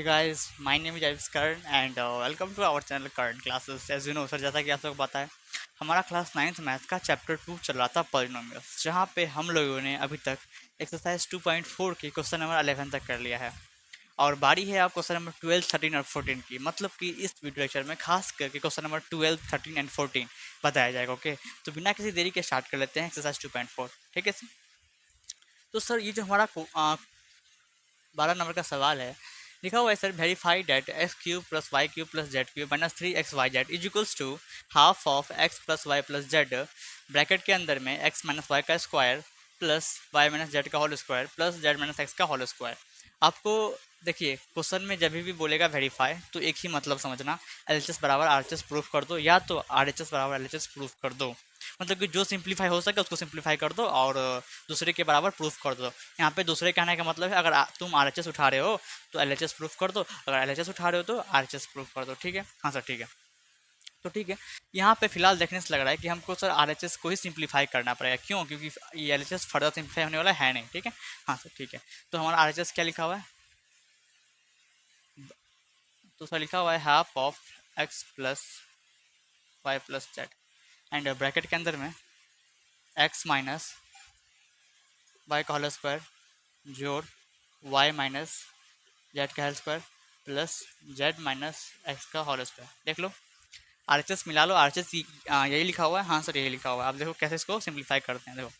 guys, my name is Avis Karan and welcome to our channel Current Classes. As you know sir, जैसा कि आप लोग पता है हमारा क्लास 9th मैथ का चैप्टर 2 चल रहा था पॉलिनोमियल्स, जहाँ पे हम लोगों ने अभी तक एक्सरसाइज 2.4 की क्वेश्चन नंबर 11 तक कर लिया है और बारी है आप क्वेश्चन नंबर 12, 13 और 14 की। मतलब कि इस वीडियो लेक्चर में खास करके क्वेश्चन नंबर 12, 13 एंड 14 बताया जाएगा। ओके, तो बिना किसी देरी के स्टार्ट कर लेते हैं एक्सरसाइज 2.4। ठीक है सर। तो सर ये जो हमारा 12 नंबर का सवाल है, लिखा हुआ है sir, verify that x cube plus y cube plus z cube minus 3xyz is equals to half of x plus y plus z, bracket के अंदर में एक्स माइनस वाई का square plus y minus z का whole square plus z minus x का whole square. आपको देखिए, question में जब भी बोलेगा वेरीफाई तो एक ही मतलब समझना, एलएचएस बराबर आरएचएस प्रूफ कर दो, या तो आरएचएस बराबर एलएचएस प्रूफ कर दो। मतलब कि जो सिंप्लीफाई हो सके उसको सिंप्लीफाई कर दो और दूसरे के बराबर प्रूफ कर दो। यहाँ पे दूसरे कहने का मतलब है, अगर तुम आरएचएस उठा रहे हो तो एलएचएस प्रूफ कर दो, अगर एलएचएस उठा रहे हो तो आरएचएस प्रूफ कर दो। ठीक है, हाँ सर ठीक है। तो ठीक है, यहाँ पे फिलहाल देखने से लग रहा है कि हमको सर आरएचएस को ही सिंप्लीफाई करना पड़ेगा। क्यों? क्योंकि ये एलएचएस फर्दर सिंप्लीफाई होने वाला है नहीं। ठीक है, हाँ सर ठीक है। तो हमारा आरएचएस क्या लिखा हुआ है? तो सर लिखा हुआ है half of x plus y plus z end bracket के अंदर में एक्स माइनस वाई का होल स्क्वायर जोड़ वाई माइनस जेड का whole square plus z minus x का होल स्क्वायर। देख लो, आरएचएस मिला लो, आरएचएस यही लिखा हुआ है। हाँ सर यही लिखा हुआ है। आप देखो कैसे इसको सिंप्लीफाई करते हैं। देखो,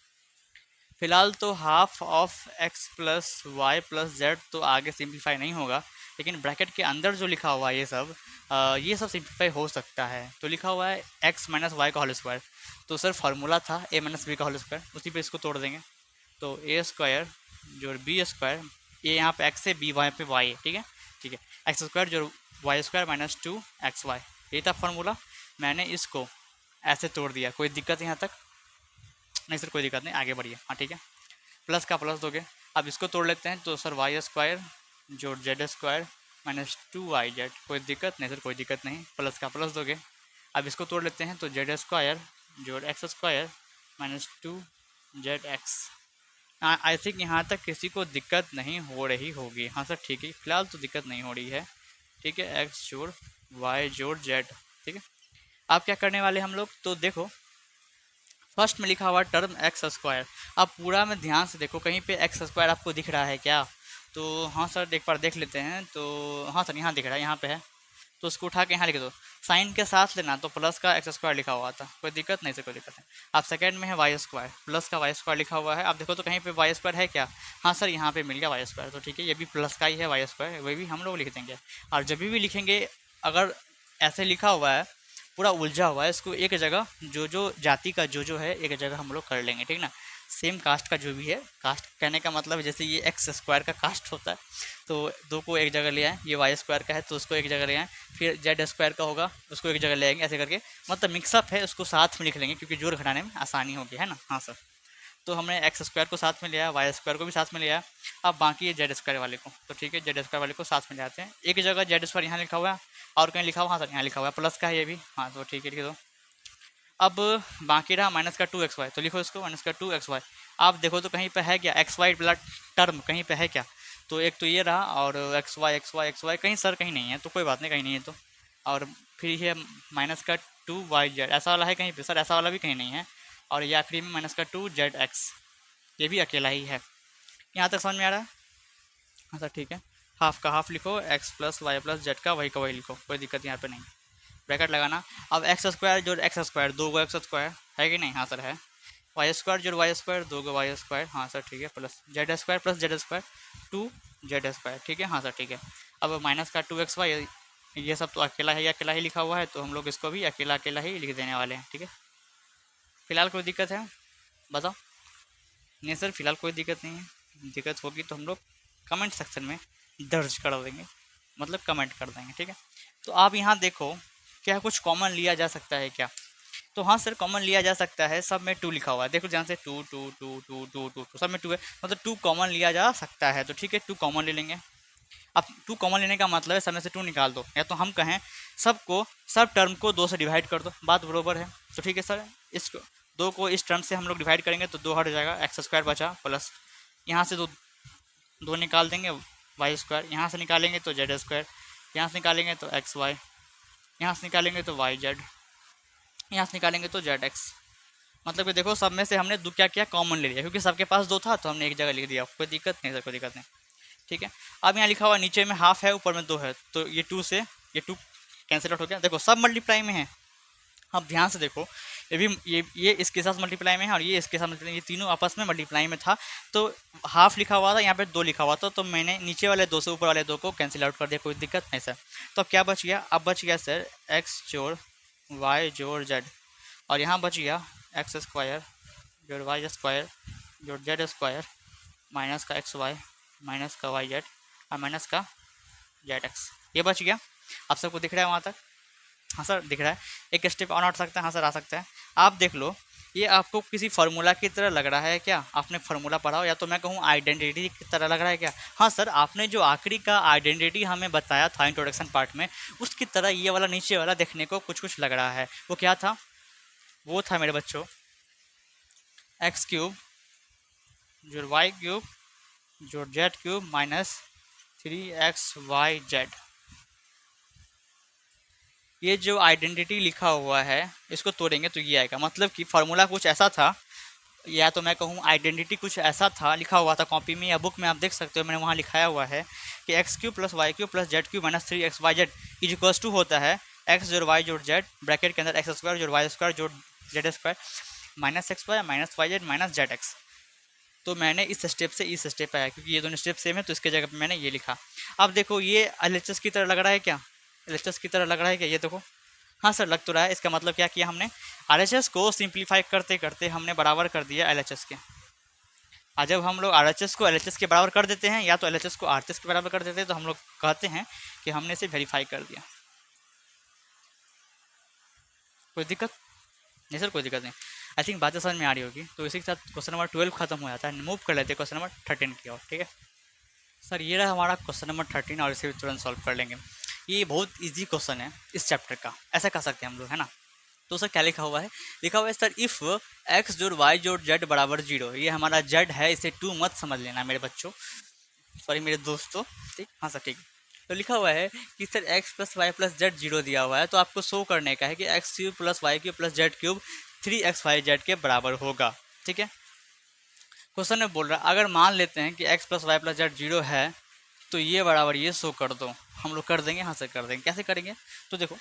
फिलहाल तो half of x plus y plus z तो आगे सिंप्लीफाई नहीं होगा, लेकिन ब्रैकेट के अंदर जो लिखा हुआ है ये सब सिंप्लीफाई हो सकता है। तो लिखा हुआ है एक्स माइनस वाई का होल स्क्वायर, तो सर फार्मूला था ए माइनस बी का होल स्क्वायर, उसी पे इसको तोड़ देंगे। तो ए स्क्वायर जोड़ बी स्क्वायर, ए यहाँ पे एक्स है, बी वहाँ पे वाई है। ठीक है ठीक है, एक्स स्क्वायर जोड़ वाई स्क्वायर माइनस 2xy, ये था फार्मूला। मैंने इसको ऐसे तोड़ दिया। कोई दिक्कत यहाँ तक? नहीं सर कोई दिक्कत नहीं, आगे बढ़िए। हाँ ठीक है, प्लस का प्लस दोगे। अब इसको तोड़ लेते हैं, तो सर वाई स्क्वायर जोड़ जेड स्क्वायर माइनस 2yz, कोई दिक्कत नहीं सर कोई दिक्कत नहीं, प्लस का प्लस दोगे। अब इसको तोड़ लेते हैं, तो जेड स्क्वायर जोड़ x square minus 2zx। I think यहाँ तक किसी को दिक्कत नहीं हो रही होगी। हाँ सर ठीक है, फिलहाल तो दिक्कत नहीं हो रही है। ठीक है, एक्स जोड़ वाई जोड़ जेड। ठीक है, अब क्या करने वाले हम लोग, तो देखो फर्स्ट में लिखा हुआ टर्म एक्स स्क्वायर। अब पूरा में ध्यान से देखो, कहीं पे एक्स स्क्वायर आपको दिख रहा है क्या? तो हाँ सर एक बार देख लेते हैं। तो हाँ सर यहाँ दिख रहा है, यहाँ पे है, तो उसको उठा के यहाँ लिख दो। साइन के साथ लेना, तो प्लस का एक्स स्क्वायर लिखा हुआ था, कोई दिक्कत नहीं सर कोई दिक्कत नहीं। अब सेकंड में है वाई स्क्वायर, प्लस का वाई स्क्वायर लिखा हुआ है। अब देखो तो कहीं पे वाई स्क्वायर है क्या? हाँ सर यहाँ पे मिल गया वाई स्क्वायर, तो ठीक है, ये भी प्लस का ही है वाई स्क्वायर, वही भी हम लोग लिख देंगे। और जब भी लिखेंगे, अगर ऐसे लिखा हुआ है पूरा उलझा हुआ है, इसको एक जगह जो जो जाति का जो है एक जगह हम लोग कर लेंगे। ठीक ना, सेम कास्ट का जो भी है, कास्ट कहने का मतलब जैसे ये एक्स स्क्वायर का कास्ट होता है, तो दो को एक जगह ले आए। ये वाई स्क्वायर का है तो उसको एक जगह ले आए, फिर जेड स्क्वायर का होगा उसको एक जगह ले आएंगे, ऐसे करके मतलब मिक्सअप है, उसको साथ में लिख लेंगे क्योंकि जोड़ घटाने में आसानी होगी, है ना। हाँ सर, तो हमने एक्स स्क्वायर को साथ में लिया, वाई स्क्वायर को भी साथ में लिया। अब बाकी है जेड स्क्वायर वाले को, तो ठीक है जेड स्क्वायर वाले को साथ में ले आते हैं। एक जगह जेड स्क्वायर यहाँ लिखा हुआ है और कहीं लिखा हुआ, हाँ सर यहाँ लिखा हुआ है, प्लस का है ये भी। हाँ तो ठीक है, लिख दो। अब बाकी रहा माइनस का 2xy, तो लिखो इसको माइनस का 2xy। आप देखो तो कहीं पे है क्या एक्स वाई वाला टर्म, कहीं पे है क्या? तो एक तो ये रहा, और एक्स वाई कहीं सर कहीं नहीं है, तो कोई बात नहीं, कहीं नहीं है तो। और फिर ये माइनस का 2yz, ऐसा वाला है कहीं पे सर? ऐसा वाला भी कहीं नहीं है। और ये आखिरी में माइनस का 2zx, ये भी अकेला ही है। यहाँ तक समझ में आ रहा है? हाँ सर ठीक है, हाफ का हाफ लिखो, x plus y plus z का वही लिखो, कोई दिक्कत यहाँ पे नहीं। ब्रैकेट लगाना। अब एक्स स्क्वायर जोड़ एक्स स्क्वायर, दो गो एक्स स्क्वायर है कि नहीं? हाँ सर है। वाई स्क्वायर जोड़ वाई स्क्वायर, दो गो वाई स्क्वायर। हाँ सर ठीक है, plus Z square plus Z square 2z square. ठीक है, हाँ सर ठीक है। अब माइनस का 2xy, ये सब तो अकेला है, अकेला ही लिखा हुआ है, तो हम लोग इसको भी अकेला अकेला ही लिख देने वाले हैं। ठीक है, फिलहाल कोई दिक्कत है बताओ? नहीं सर फिलहाल कोई दिक्कत नहीं है, दिक्कत होगी तो हम लोग कमेंट सेक्शन में दर्ज कर देंगे, मतलब कमेंट कर देंगे। ठीक है, तो आप यहाँ देखो, क्या कुछ कॉमन लिया जा सकता है क्या? तो हाँ सर कॉमन लिया जा सकता है, सब में 2 लिखा हुआ है, देखो ध्यान से, 2 2 2 2 2 2 तो सब में 2 है, मतलब 2 कॉमन लिया जा सकता है। तो ठीक है, 2 कॉमन ले लेंगे। अब 2 कॉमन लेने का मतलब है सब में से 2 निकाल दो, या तो हम कहें सब टर्म को 2 से डिवाइड कर दो, बात बरोबर है। तो ठीक है सर, इसको 2 को इस टर्म से हम लोग डिवाइड करेंगे तो 2 हट जाएगा, एक्स स्क्वायर बचा, प्लस यहाँ से दो निकाल देंगे, वाई स्क्वायर, यहाँ से निकालेंगे तो जेड स्क्वायर, यहाँ से निकालेंगे तो एक्स वाई, यहाँ से निकालेंगे तो वाई जेड, यहाँ से निकालेंगे तो जेड एक्स। मतलब कि देखो सब में से हमने दो क्या किया, कॉमन ले लिया, क्योंकि सबके पास दो था तो हमने एक जगह लिख दिया, कोई दिक्कत नहीं सर, कोई दिक्कत नहीं। ठीक है, अब यहाँ लिखा हुआ नीचे में हाफ है, ऊपर में दो है, तो ये टू से ये टू कैंसिल आउट हो गया। देखो सब मल्टीप्लाई में है। अब ध्यान से देखो, ये भी ये इसके साथ मल्टीप्लाई में है और ये इसके साथ मल्टीप्लाई, ये तीनों आपस में मल्टीप्लाई में था, तो हाफ लिखा हुआ था, यहाँ पे दो लिखा हुआ था, तो मैंने नीचे वाले दो से ऊपर वाले दो को कैंसिल आउट कर दिया, कोई दिक्कत नहीं सर। तो अब क्या बच गया, अब बच गया सर एक्स जोड़ वाई जोड़ जेड, और यहाँ बच गया एक्स स्क्वायर जोड़ वाई स्क्वायर जोड़ जेड स्क्वायर माइनस का एक्स वाई माइनस का वाई जेड और माइनस का जेड एक्स, ये बच गया। आप सबको दिख रहा है वहाँ तक? हाँ सर दिख रहा है। एक स्टेप ऑन आ सकता है? हाँ सर आ सकता है। आप देख लो, ये आपको किसी फार्मूला की तरह लग रहा है क्या? आपने फार्मूला पढ़ा हो, या तो मैं कहूँ आइडेंटिटी की तरह लग रहा है क्या? हाँ सर, आपने जो आखिरी का आइडेंटिटी हमें बताया था इंट्रोडक्शन पार्ट में, उसकी तरह ये वाला नीचे वाला देखने को कुछ कुछ लग रहा है। वो क्या था? वो था मेरे बच्चों एक्स क्यूब जोड़ वाई क्यूब जोड़ जेड क्यूब माइनस 3xyz। ये जो आइडेंटिटी लिखा हुआ है इसको तोड़ेंगे तो ये आएगा, मतलब कि फार्मूला कुछ ऐसा था, या तो मैं कहूँ आइडेंटिटी कुछ ऐसा था, लिखा हुआ था कॉपी में या बुक में, आप देख सकते हो मैंने वहाँ लिखाया हुआ है कि x cube plus y cube plus z cube minus 3xyz is equals to होता है एक्स जोड़ वाई जोड़ जेड ब्रैकेट के अंदर एक्स स्क्वायर जोड़ वाई स्क्वायर जोड़ z square minus x y minus y z minus z x. तो मैंने इस स्टेप से इस स्टेप आया, क्योंकि ये दोनों स्टेप सेम है तो इसके जगह पे मैंने ये लिखा। अब देखो ये एलएचएस की तरह लग रहा है क्या? एलएचएस की तरह लग रहा है क्या? ये देखो, हाँ सर लग तो रहा है। इसका मतलब क्या किया हमने, आरएचएस को सिंप्लीफाई करते करते हमने बराबर कर दिया एलएचएस के। और जब हम लोग आरएचएस को एलएचएस के बराबर कर देते हैं, या तो एलएचएस को आरएचएस के बराबर कर देते हैं, तो हम लोग कहते हैं कि हमने इसे वेरीफाई कर दिया। कोई दिक्कत नहीं सर? कोई दिक्कत नहीं। आई थिंक बातें समझ में आ रही होगी। तो इसी के साथ क्वेश्चन नंबर 12 खत्म हो जाता है। मूव कर लेते हैं क्वेश्चन नंबर 13 की ओर। ठीक है सर, ये रहा हमारा क्वेश्चन नंबर 13 और इसे भी तुरंत सॉल्व कर लेंगे। ये बहुत इजी क्वेश्चन है इस चैप्टर का, ऐसा कह सकते हैं हम लोग, है ना। तो सर क्या लिखा हुआ है? लिखा हुआ है सर इफ़ एक्स जोड़ वाई जोड़ जेड बराबर 0। ये हमारा जेड है, इसे 2 मत समझ लेना मेरे बच्चों, सॉरी मेरे दोस्तों। ठीक, हाँ सर ठीक। तो लिखा हुआ है कि sir x plus y plus z 0 दिया हुआ है, तो आपको शो करने का है कि x cube plus y cube plus z cube 3xyz के बराबर होगा। ठीक है, क्वेश्चन में बोल रहा है अगर मान लेते हैं कि x plus y plus z 0 है तो ये बराबर ये शो कर दो। हम लोग कर देंगे, हाँ सर कर देंगे। कैसे करेंगे? तो देखो,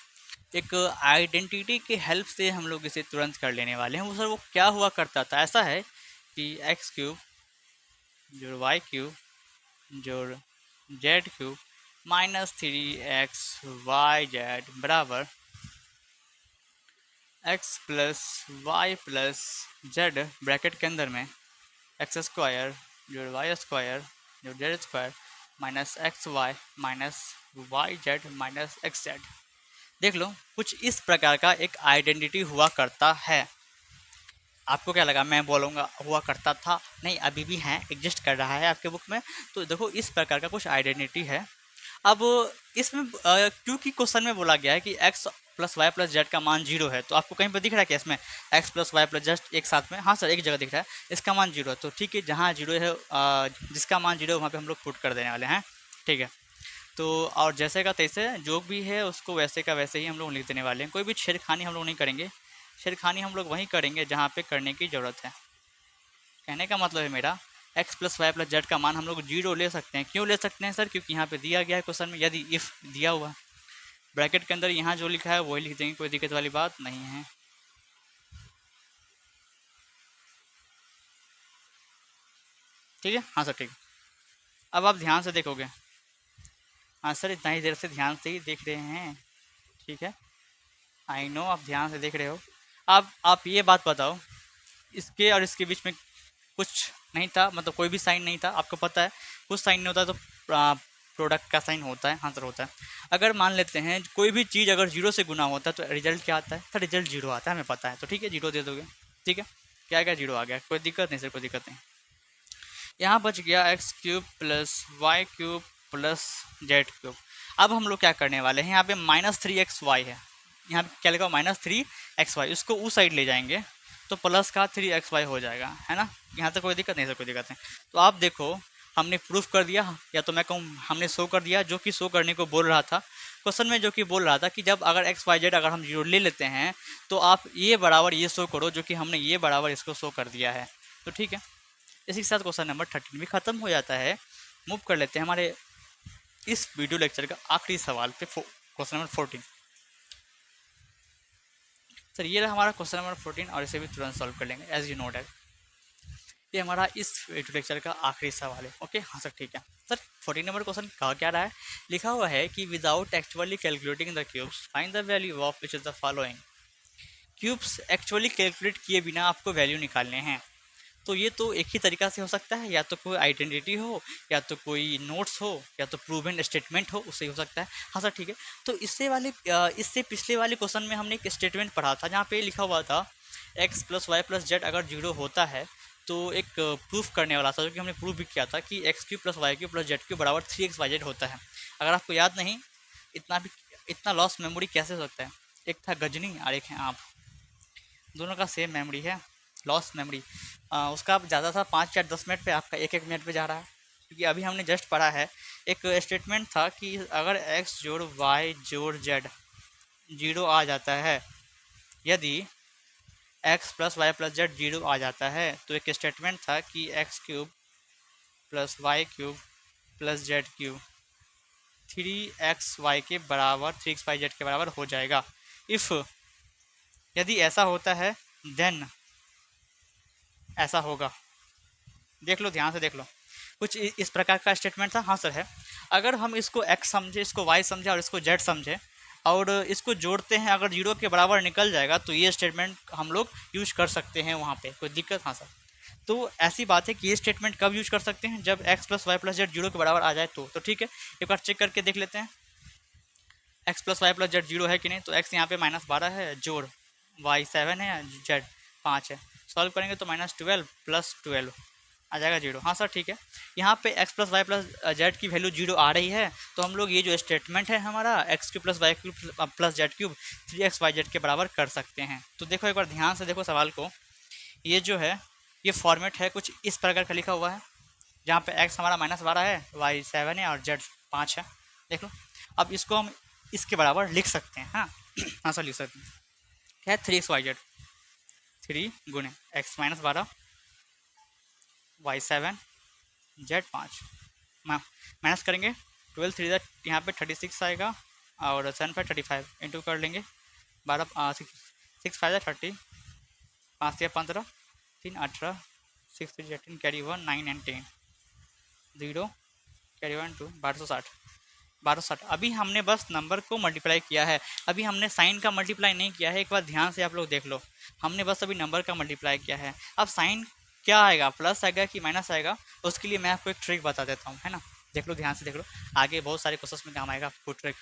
एक आइडेंटिटी की हेल्प से हम लोग इसे तुरंत कर लेने वाले हैं। वो सर वो क्या हुआ करता था, ऐसा है कि एक्स क्यूब जोड़ वाई क्यूब जोड़ जेड क्यूब माइनस 3xyz बराबर x plus y plus z bracket के अंदर में एक्स स्क्वायर जोड़ वाई स्क्वायर जोड़ z square minus x y minus y z minus x z. देख लो, कुछ इस प्रकार का एक आइडेंटिटी हुआ करता है। आपको क्या लगा मैं बोलूँगा हुआ करता था? नहीं, अभी भी है, एग्जिस्ट कर रहा है आपके बुक में। तो देखो इस प्रकार का कुछ आइडेंटिटी है। अब इसमें क्योंकि क्वेश्चन में बोला गया है कि x plus y plus z का मान 0 है, तो आपको कहीं पर दिख रहा है कि इसमें x plus y plus z एक साथ में? हाँ सर एक जगह दिख रहा है, इसका मान 0 है। तो ठीक है, जहाँ 0 है जिसका मान 0 है वहाँ पे हम लोग पुट कर देने वाले हैं। ठीक है, तो और जैसे का तैसे जो भी है उसको वैसे का वैसे ही हम लोग लिख देने वाले हैं। कोई भी छेड़खानी हम लोग नहीं करेंगे। छेड़खानी हम लोग वहीं करेंगे जहाँ पे करने की ज़रूरत है। कहने का मतलब है मेरा, x plus y plus z का मान हम लोग 0 ले सकते हैं। क्यों ले सकते हैं सर? क्योंकि यहाँ पे दिया गया है क्वेश्चन में, यदि इफ़ दिया हुआ ब्रैकेट के अंदर यहाँ जो लिखा है वही लिख देंगे, कोई दिक्कत वाली बात नहीं है। ठीक है, हाँ सर ठीक। अब आप ध्यान से देखोगे। हाँ सर, इतना ही देर से ध्यान से ही देख रहे हैं। ठीक है, आई नो आप ध्यान से देख रहे हो। अब आप ये बात बताओ, इसके और इसके बीच में कुछ नहीं था, मतलब कोई भी साइन नहीं था, आपको पता है कुछ साइन नहीं होता तो प्रोडक्ट का साइन होता है। हाँ सर होता है। अगर मान लेते हैं कोई भी चीज़ अगर 0 से गुना होता है तो रिजल्ट क्या आता है सर? रिजल्ट 0 आता है, हमें पता है। तो ठीक है, 0 दे दोगे। ठीक है, क्या क्या 0 आ गया, कोई दिक्कत नहीं सर, कोई दिक्कत नहीं। यहाँ बच गया x cube plus y cube plus z cube. अब हम लोग क्या करने वाले हैं, यहाँ पे -3xy है, यहाँ पे क्या लिखा -3xy, उसको उस साइड ले जाएंगे तो प्लस का 3xy हो जाएगा, है ना। यहाँ तक कोई दिक्कत नहीं सर, कोई दिक्कत नहीं। तो आप देखो हमने प्रूफ कर दिया, या तो मैं कहूँ हमने शो कर दिया जो कि शो करने को बोल रहा था क्वेश्चन में, जो कि बोल रहा था कि जब अगर एक्स वाई जेड अगर हम जीरो ले लेते हैं तो आप ये बराबर ये शो करो, जो कि हमने ये बराबर इसको शो कर दिया है। तो ठीक है, इसी के साथ क्वेश्चन नंबर 13 भी खत्म हो जाता है। मूव कर लेते हैं हमारे इस वीडियो लेक्चर का आखिरी सवाल पे, क्वेश्चन नंबर 14। सर ये रहा हमारा क्वेश्चन नंबर 14 और इसे भी तुरंत सॉल्व कर लेंगे एज यू नो डैट। ये हमारा इस वीडियो लेक्चर का आखिरी सवाल है। ओके हाँ सर ठीक है। सर 14 नंबर क्वेश्चन कहा क्या रहा है, लिखा हुआ है कि without actually calculating the cubes find the value of which is the following. Cubes actually calculate किए बिना आपको वैल्यू निकालने हैं। तो ये तो एक ही तरीका से हो सकता है, या तो कोई आइडेंटिटी हो, या तो कोई नोट्स हो, या तो प्रूवन स्टेटमेंट हो, उससे हो सकता है। हाँ सर ठीक है। तो इससे पिछले वाले क्वेश्चन में हमने एक स्टेटमेंट पढ़ा था जहाँ पे लिखा हुआ था x plus y plus z अगर जीरो होता है तो एक प्रूफ करने वाला था, जो कि हमने प्रूफ भी किया था कि x cube plus y cube plus z cube बराबर 3x y z होता है। अगर आपको याद नहीं, इतना लॉस मेमोरी कैसे हो सकता है? एक था गजनी और एक है आप, दोनों का सेम मेमोरी है, लॉस मेमोरी। उसका ज़्यादा था 5 या 10 मिनट पे, आपका 1-1 मिनट पे जा रहा है। क्योंकि अभी हमने जस्ट पढ़ा है, एक स्टेटमेंट था कि अगर x जोड़ y जोड़ z जीरो आ जाता है, यदि x plus y plus z zero आ जाता है, तो एक स्टेटमेंट था कि x cube plus y cube plus z cube 3xy के बराबर 3xyz के बराबर हो जाएगा। इफ़ यदि ऐसा होता है देन ऐसा होगा। देख लो, ध्यान से देख लो, कुछ इस प्रकार का स्टेटमेंट था। हाँ सर है। अगर हम इसको x समझे, इसको y समझे और इसको z समझे और इसको जोड़ते हैं, अगर जीरो के बराबर निकल जाएगा तो ये स्टेटमेंट हम लोग यूज कर सकते हैं वहाँ पे, कोई दिक्कत? हाँ सर। तो ऐसी बात है कि ये स्टेटमेंट कब यूज कर सकते हैं, जब x plus y plus z zero के बराबर आ जाए तो ठीक है, एक बार चेक करके देख लेते हैं x plus y plus z zero है कि नहीं। तो x यहाँ पे -12 है, जोड़ y 7 है, z 5 है, सॉल्व करेंगे तो -12 प्लस 12 आ जाएगा जीरो। हाँ सर ठीक है। यहाँ पे x plus y plus z की वैल्यू जीरो आ रही है, तो हम लोग ये जो स्टेटमेंट है हमारा x cube plus y cube plus z cube 3xyz के बराबर कर सकते हैं। तो देखो एक बार ध्यान से देखो सवाल को, ये जो है ये फॉर्मेट है कुछ इस प्रकार का लिखा हुआ है, जहाँ पे x हमारा -12 है, y 7 है और z 5 है। देख लो, अब इसको हम इसके बराबर लिख सकते हैं। हाँ हाँ सर लिख सकते हैं, क्या है 3xyz 3 गुने x -12 y 7 z 5 माइनस करेंगे 12 3 यहाँ पे 36 आएगा और 7 5 35 इंटू कर लेंगे 12 6 5 30 5 या 15 3 18 6 3 18 कैरी 1 9 एंड 10 0 कैरी 1 2 1260। अभी हमने बस नंबर को मल्टीप्लाई किया है, अभी हमने साइन का मल्टीप्लाई नहीं किया है। एक बार ध्यान से आप लोग देख लो, हमने बस अभी नंबर का मल्टीप्लाई किया है। अब साइन क्या आएगा, प्लस आएगा कि माइनस आएगा, उसके लिए मैं आपको एक ट्रिक बता देता हूँ, है ना। देख लो, ध्यान से देख लो, आगे बहुत सारे क्वेश्चन में काम आएगा आपको ट्रिक।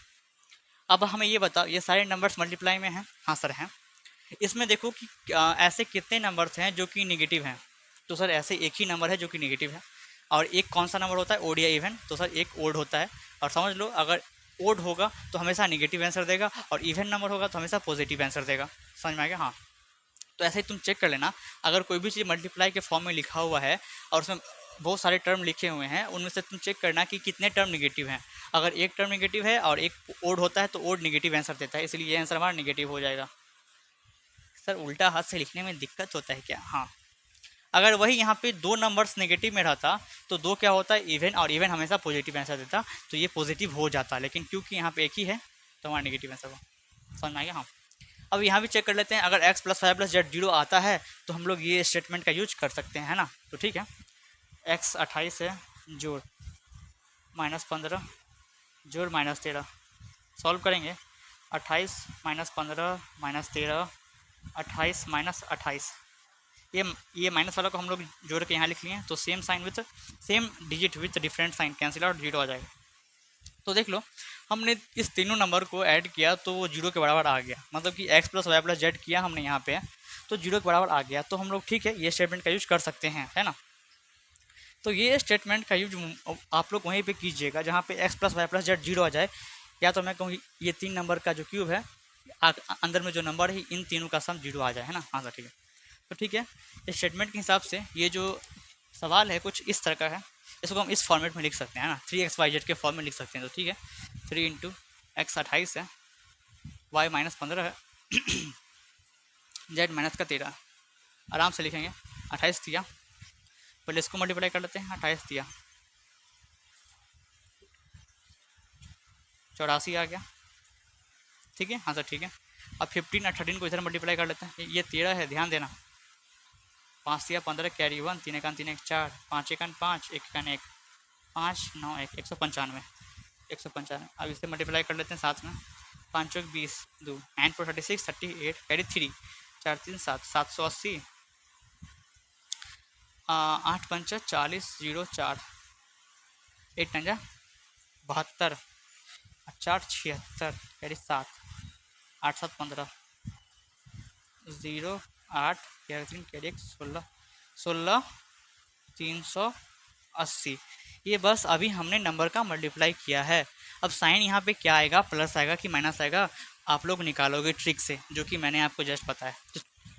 अब हमें ये बताओ, ये सारे नंबर्स मल्टीप्लाई में हैं? हाँ सर हैं। इसमें देखो कि ऐसे कितने नंबर्स हैं जो कि निगेटिव हैं। तो सर ऐसे एक ही नंबर है जो कि निगेटिव है, और एक कौन सा नंबर होता है, ओड या इवन। तो सर एक ओड होता है, और समझ लो अगर ओड होगा तो हमेशा निगेटिव आंसर देगा, और इवन नंबर होगा तो हमेशा पॉजिटिव आंसर देगा। समझ में आ गया? हाँ। तो ऐसे ही तुम चेक कर लेना, अगर कोई भी चीज़ मल्टीप्लाई के फॉर्म में लिखा हुआ है और उसमें बहुत सारे टर्म लिखे हुए हैं, उनमें से तुम चेक करना कि कितने टर्म निगेटिव हैं। अगर एक टर्म निगेटिव है और एक ओड होता है तो ओड निगेटिव आंसर देता है, इसलिए ये आंसर हमारा निगेटिव हो जाएगा। सर उल्टा हाथ से लिखने में दिक्कत होता है क्या? हाँ, अगर वही यहाँ पे दो नंबर्स नेगेटिव में रहता तो दो क्या होता है, इवन, और इवन हमेशा पॉजिटिव आंसर देता, तो ये पॉजिटिव हो जाता। लेकिन क्योंकि यहाँ पे एक ही है तो हमारा नेगेटिव आंसर हो। समझ में आ गया? हाँ। अब यहाँ भी चेक कर लेते हैं, अगर x plus y plus z zero आता है तो हम लोग ये स्टेटमेंट का यूज कर सकते हैं, है ना। तो ठीक है, x 28 है, जोड़ -15 जोड़ -13, सॉल्व करेंगे 28 -15 -13 28 -28, ये माइनस वाला को हम लोग जोड़ के यहाँ लिख लिए, तो same sign with same digit with different sign cancel out, zero आ जाएगा। तो देख लो, हमने इस तीनों नंबर को ऐड किया तो वो जीरो के बराबर आ गया, मतलब कि x plus y plus z किया हमने यहाँ पे तो जीरो के बराबर आ गया। तो हम लोग ठीक है ये स्टेटमेंट का यूज कर सकते हैं, है ना। तो ये स्टेटमेंट का यूज आप लोग वहीं पे कीजिएगा जहाँ पे x plus y plus z zero आ जाए, या तो मैं कहूँ ये 3 नंबर का जो क्यूब है अंदर में जो नंबर है इन तीनों का सम जीरो आ जाए, है ना। हाँ सर ठीक है। तो ठीक है, इस स्टेटमेंट के हिसाब से ये जो सवाल है कुछ इस तरह का है। इसको हम इस फॉर्मेट में लिख सकते हैं ना, 3xyz के फॉर्म में लिख सकते हैं। तो ठीक है, 3 इंटू एक्स 28 है, y माइनस 15 है, z माइनस का 13, आराम से लिखेंगे। 28 दिया, पहले इसको मल्टीप्लाई कर लेते हैं। 28 दिया 84 आ गया, ठीक है। हाँ सर ठीक है। अब 15 और 13 को इधर मल्टीप्लाई कर लेते हैं। ये 13 है, ध्यान देना। 5 दिया 15, कैरी 1, 3 एकान 3 1 4, 5 एकान 5, 1 एकान 1, 5 9 1, 195, 195। अब इससे मल्टीप्लाई कर लेते हैं साथ में। 5 चौक 20, 2 9 4 36, 38, कैरी 3, 4 3 7, 780, 8 5 40, 0 4, 8 9 72, 4 76, कैरी 7, 8 7 15, 0 8, कैरी 3, कैरी 1 16, 16 380। ये बस अभी हमने नंबर का मल्टीप्लाई किया है। अब साइन यहाँ पे क्या आएगा, प्लस आएगा कि माइनस आएगा, आप लोग निकालोगे ट्रिक से, जो कि मैंने आपको जस्ट बताया।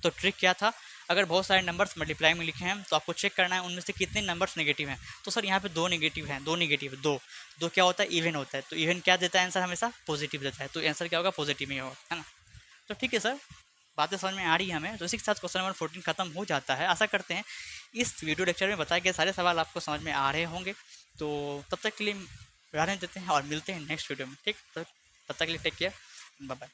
तो ट्रिक क्या था, अगर बहुत सारे नंबर्स मल्टीप्लाई में लिखे हैं तो आपको चेक करना है उनमें से कितने नंबर्स नेगेटिव हैं। तो सर यहाँ पे 2 नेगेटिव हैं, 2 नेगेटिव, 2 क्या होता है, इवन होता है। तो इवन क्या देता है आंसर, हमेशा पॉजिटिव देता है। तो आंसर क्या होगा, पॉजिटिव ही होगा, है ना। तो ठीक है सर, बातें समझ में आ रही है हमें। तो इसी के साथ क्वेश्चन नंबर 14 खत्म हो जाता है। आशा करते हैं इस वीडियो लेक्चर में बताए गए सारे सवाल आपको समझ में आ रहे होंगे। तो तब तक के लिए रहने देते हैं और मिलते हैं नेक्स्ट वीडियो में, ठीक। तो तब तक के लिए टेक केयर, बाय बाय।